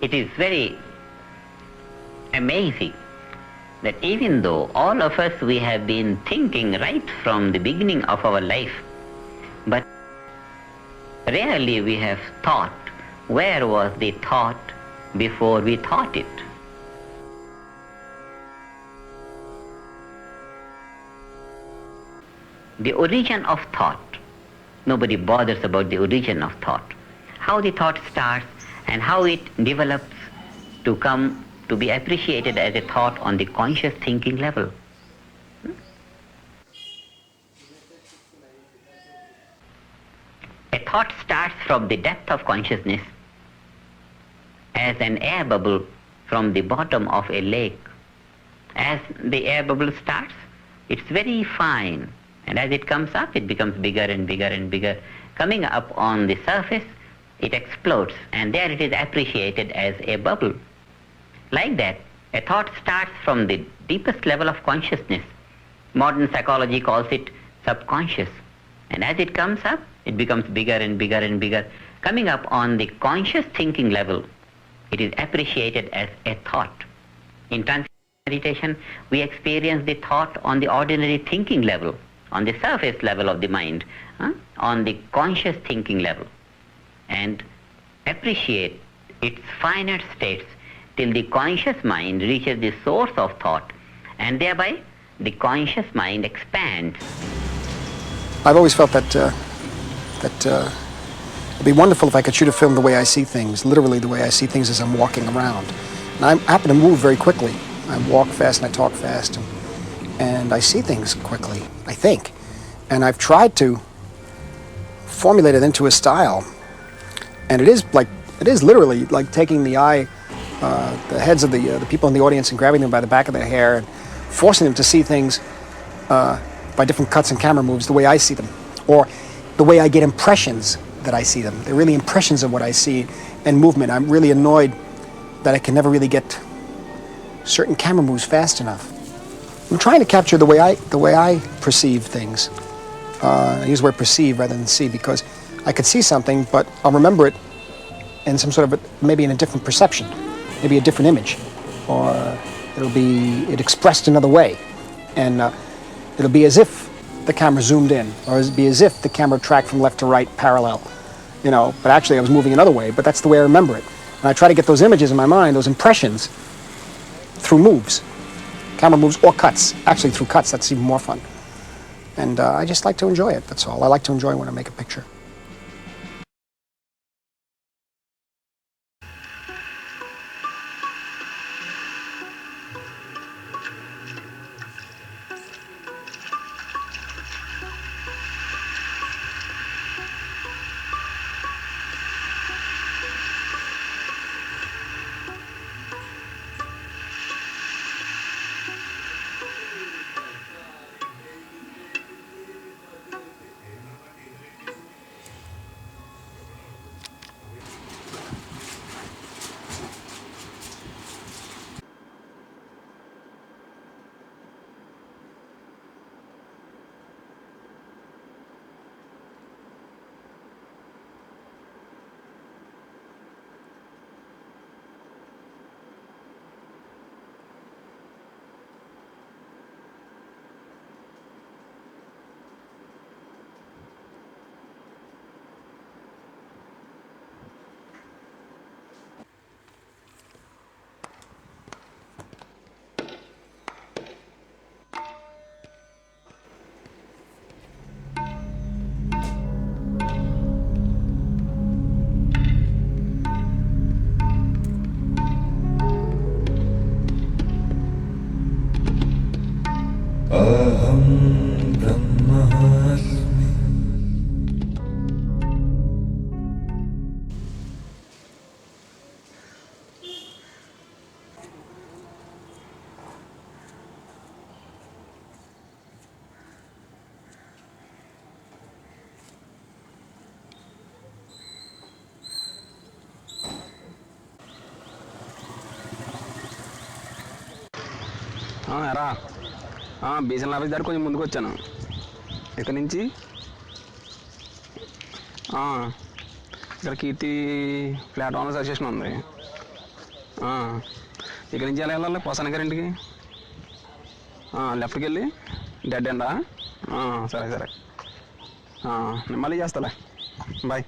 It is very amazing that even though all of us, we have been thinking right from the beginning of our life, but rarely we have thought, where was the thought before we thought it? The origin of thought. Nobody bothers about the origin of thought. How the thought starts and how it develops to come to be appreciated as a thought on the conscious thinking level. A thought starts from the depth of consciousness as an air bubble from the bottom of a lake. As the air bubble starts, it's very fine, and as it comes up, it becomes bigger and bigger and bigger. Coming up on the surface, it explodes, and there it is appreciated as a bubble. Like that, a thought starts from the deepest level of consciousness. Modern psychology calls it subconscious. And as it comes up, it becomes bigger and bigger and bigger. Coming up on the conscious thinking level, it is appreciated as a thought. In trance meditation, we experience the thought on the ordinary thinking level, on the surface level of the mind, on the conscious thinking level, and appreciate its finer states till the conscious mind reaches the source of thought, and thereby the conscious mind expands. I've always felt that it'd be wonderful if I could shoot a film the way I see things, literally the way I see things as I'm walking around. And I happen to move very quickly. I walk fast and I talk fast, and I see things quickly, I think. And I've tried to formulate it into a style, and it is literally like taking the eye, the heads of the people in the audience and grabbing them by the back of their hair and forcing them to see things by different cuts and camera moves the way I see them, or the way I get impressions that I see them. They're really impressions of what I see and movement. I'm really annoyed that I can never really get certain camera moves fast enough. I'm trying to capture the way I perceive things. I use the word perceive rather than see, because I could see something, but I'll remember it in some sort of maybe in a different perception, maybe a different image, or it expressed another way, and it'll be as if the camera zoomed in, or it'll be as if the camera tracked from left to right parallel, but actually I was moving another way, but that's the way I remember it. And I try to get those images in my mind, those impressions, through moves, camera moves or cuts. Actually through cuts, that's even more fun. And I just like to enjoy it, that's all. I like to enjoy when I make a picture. రా బీసెన్ office దగ్గర కొంచెం ముందుకు వచ్చాను. ఇక్కడ నుంచి ఇక్కడ కీర్తి flat owners association ఉంది. ఇక్కడి నుంచి ఎలా వెళ్ళాలి పోసాన గారింటికి? లెఫ్ట్కి వెళ్ళి డెడ్ ఎండా? సరే సరే, నేను మళ్ళీ చేస్తాలే, బాయ్.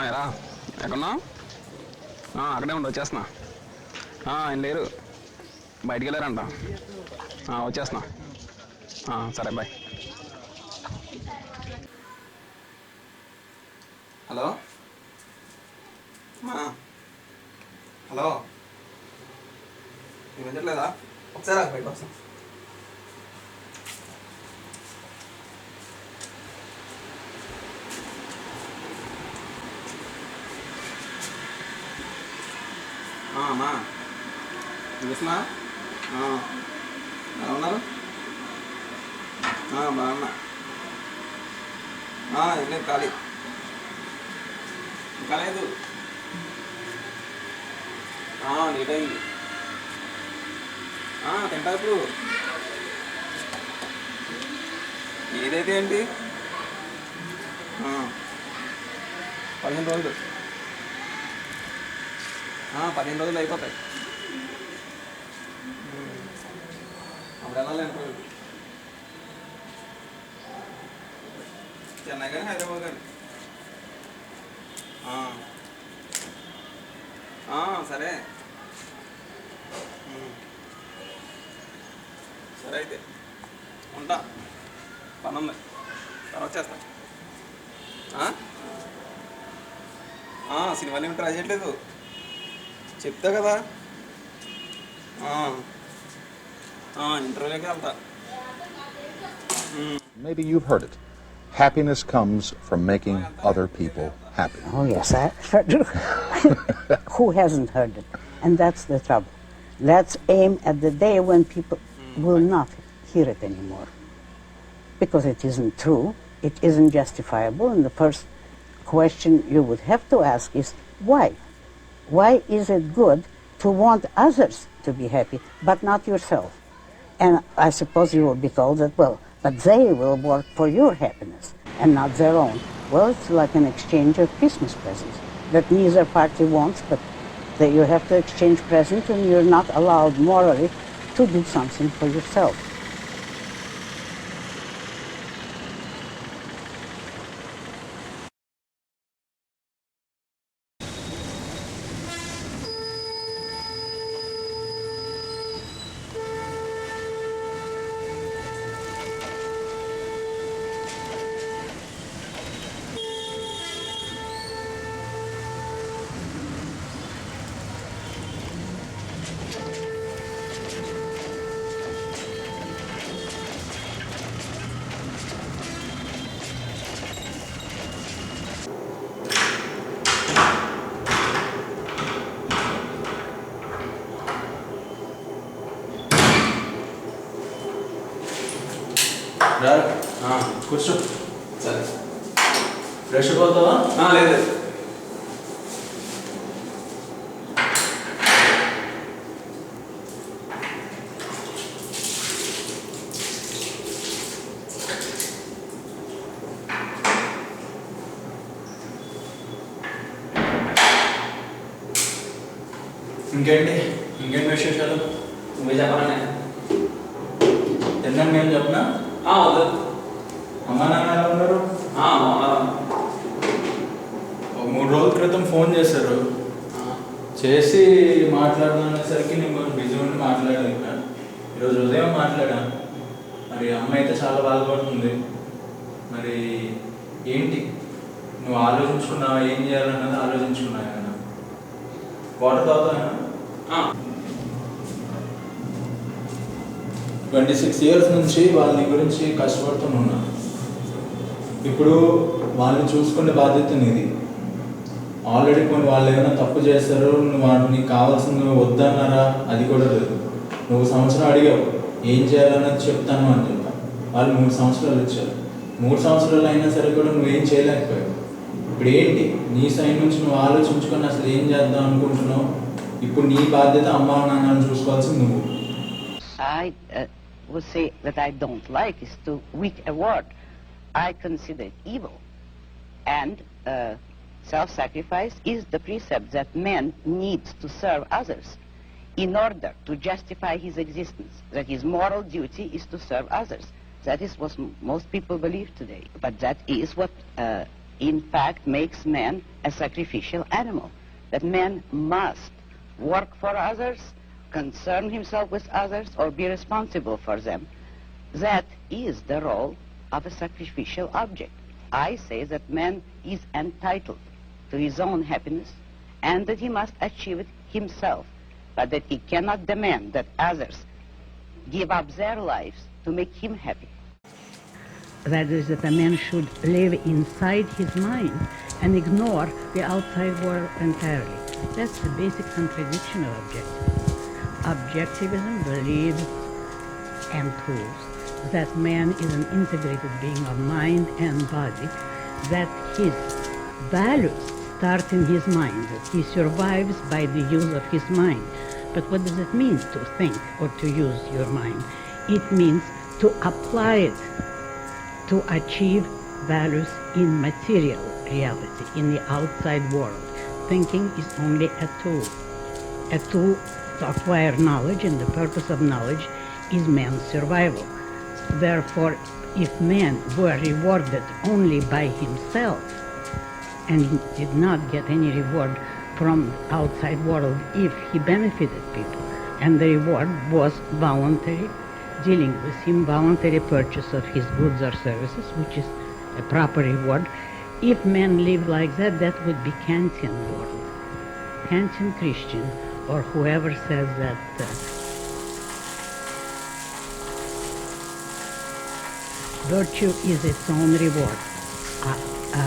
ఎరా ఎక్కడున్నా? అక్కడే ఉండి వచ్చేస్తున్నా. ఆయన లేరు, బయటికి వెళ్ళారంట. వచ్చేస్తున్నా. సరే బాయ్. హలో హలో, నేను వినట్లేదా? ఒకసారి బయట వస్తాను. అమ్మా చూసినా ఎలా ఉన్నారు? బాగున్నా. ఏం లేదు, ఖాళీ. ఇంకా లేదు, లేట్ అయింది. తింటా ఇప్పుడు. ఏదైతే ఏంటి, 15 రోజులు. 15 రోజులు అయిపోతాయి. అప్పుడు వెళ్ళాలి ఇంటర్వ్యూకి. చెన్నై కానీ హైదరాబాద్ కానీ. సరే సరే అయితే ఉంటా, పని ఉంది, తర్వాత చేస్తా. సినిమాలు ఏమి ట్రై చేయట్లేదు, చెప్తా కదా. ఇంటర్వ్యూలోకి వెళ్తా. Maybe you've heard it. Happiness comes from making other people happy. Oh, yes, I do. Who hasn't heard it? And that's the trouble. Let's aim at the day when people will not hear it anymore. Because it isn't true, it isn't justifiable, and the first question you would have to ask is, why? Why is it good to want others to be happy, but not yourself? And I suppose you will be told that, well, but they will work for your happiness and not their own. Well, it's like an exchange of Christmas presents that neither party wants, but that you have to exchange presents and you're not allowed morally to do something for yourself. కూర్చో. సరే, fresh పోతావా? లేదు. ఇంకేంటి విశేషాలు? నువ్వే చెప్పాలనే. తిన్నాను నేను చెప్పనా? వద్దు. అమ్మా నాన్న ఎలా ఉన్నారు? ఒక 3 రోజుల క్రితం ఫోన్ చేశారు. చేసి మాట్లాడదాం అనేసరికి నేను కొంచెం బిజీ ఉండి మాట్లాడలేక ఈరోజు ఉదయం మాట్లాడాను. మరి అమ్మ అయితే చాలా బాధపడుతుంది. మరి ఏంటి నువ్వు ఆలోచించుకున్నావా? ఏం చేయాలన్నది ఆలోచించుకున్నావు కదా? వాటర్ తాగుతానా? 26 years నుంచి వాళ్ళ గురించి కష్టపడుతున్నాను. ఇప్పుడు వాళ్ళని చూసుకునే బాధ్యత నీది. ఆల్రెడీ కొన్ని వాళ్ళు ఏమైనా తప్పు చేశారు, నువ్వు నీకు కావాల్సింది వద్దన్నారా? అది కూడా లేదు. నువ్వు సంవత్సరం అడిగావు ఏం చేయాలన్నది చెప్తాను అని చెప్పా. వాళ్ళు 3 సంవత్సరాలు ఇచ్చారు. 3 సంవత్సరాలు అయినా సరే కూడా నువ్వేం చేయలేకపోయావు. ఇప్పుడు ఏంటి నీ సైడ్ నుంచి నువ్వు ఆలోచించుకొని అసలు ఏం చేద్దాం అనుకుంటున్నావు? ఇప్పుడు నీ బాధ్యత అమ్మా నాన్నని చూసుకోవాల్సింది నువ్వు. I would say that I don't like is too weak a word. I consider it evil. And self-sacrifice is the precept that man needs to serve others in order to justify his existence, that his moral duty is to serve others. That is what most people believe today. But that is what, in fact, makes man a sacrificial animal. That man must work for others, concern himself with others, or be responsible for them. That is the role of a sacrificial object. I say that man is entitled to his own happiness and that he must achieve it himself, but that he cannot demand that others give up their lives to make him happy. That is that a man should live inside his mind and ignore the outside world entirely. That's the basic contradiction of objectivism. Objectivism believes and proves that man is an integrated being of mind and body, that his values start in his mind, that he survives by the use of his mind. But what does it mean to think or to use your mind? It means to apply it to achieve values in material reality, in the outside world. Thinking is only a tool to acquire knowledge, and the purpose of knowledge is man's survival. Therefore, if man were rewarded only by himself and did not get any reward from outside world if he benefited people, and the reward was voluntary dealing with him, voluntary purchase of his goods or services, which is a proper reward, if men lived like that, that would be Kantian world. Kantian Christian, or whoever says that virtue is its own reward.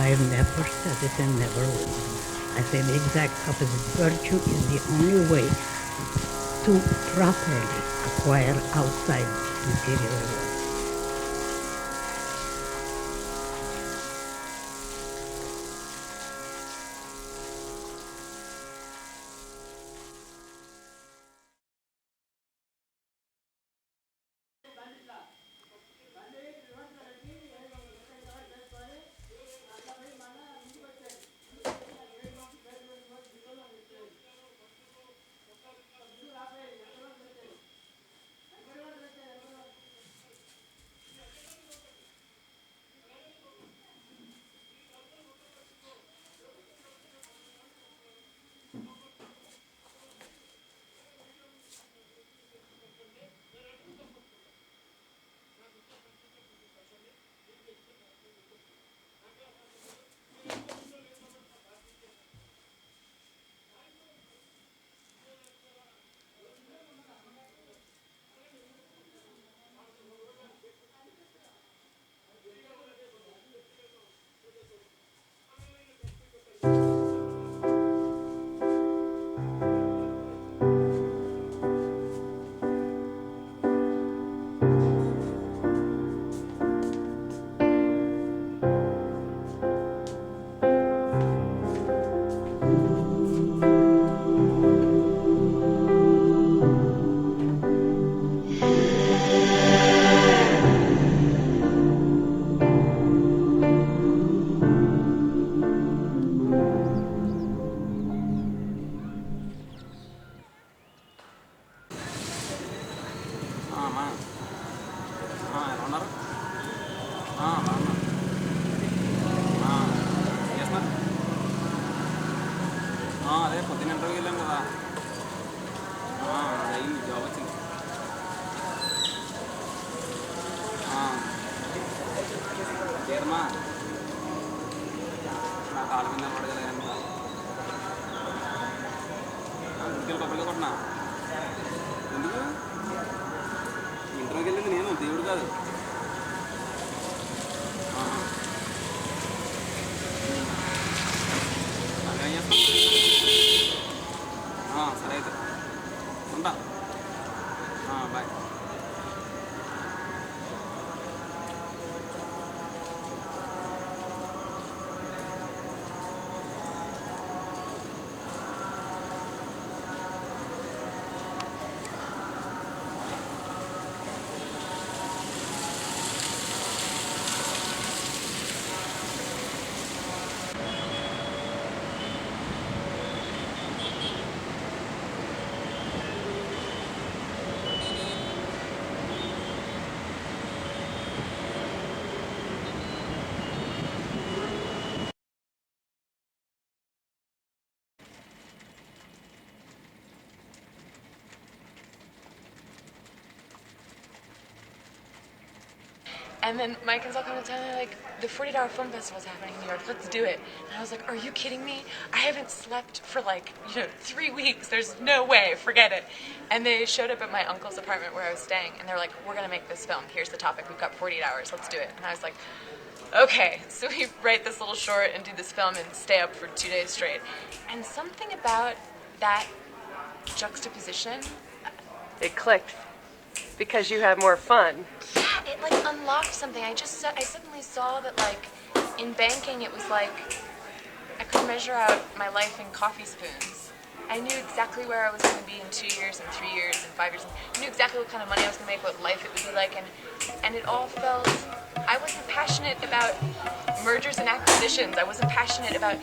I've never said it and never will. I say the exact opposite. Virtue is the only way to properly acquire outside material reward. పొద్దున్న ఇంటర్వ్యూకి వెళ్ళాం కదా, అయింది, job వచ్చింది. చేరమా నా కాళ్ళ మీద పడగలేదంట. ఇంటికి పక్కన కొట్టినా. ఎందుకు ఇంటర్వ్యూకి వెళ్ళింది నేను, దేవుడు కాదు. అదేం చేస్తా. సరే అయితే ఉంటా. Bye. And then my kids all come to town and they're like, the 48-hour film festival's happening in New York, let's do it. And I was like, are you kidding me? I haven't slept for 3 weeks. There's no way, forget it. And they showed up at my uncle's apartment where I was staying and they were like, we're gonna make this film. Here's the topic, we've got 48 hours, let's do it. And I was like, okay. So we write this little short and do this film and stay up for 2 days straight. And something about that juxtaposition, it clicked because you had more fun. it unlocked something. I suddenly saw that in banking it was like I could measure out my life in coffee spoons. I knew exactly where I was going to be in 2 years and 3 years and 5 years. I knew exactly what kind of money I was going to make, what life it would be like, and it all felt. I wasn't passionate about mergers and acquisitions. I wasn't passionate about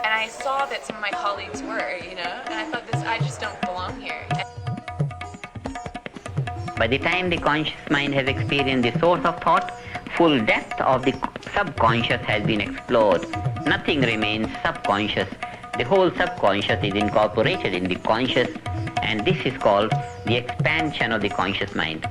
and I saw that some of my colleagues were, and I thought I just don't belong here. By the time the conscious mind has experienced the source of thought, full depth of the subconscious has been explored. Nothing remains subconscious. The whole subconscious is incorporated in the conscious, and this is called the expansion of the conscious mind.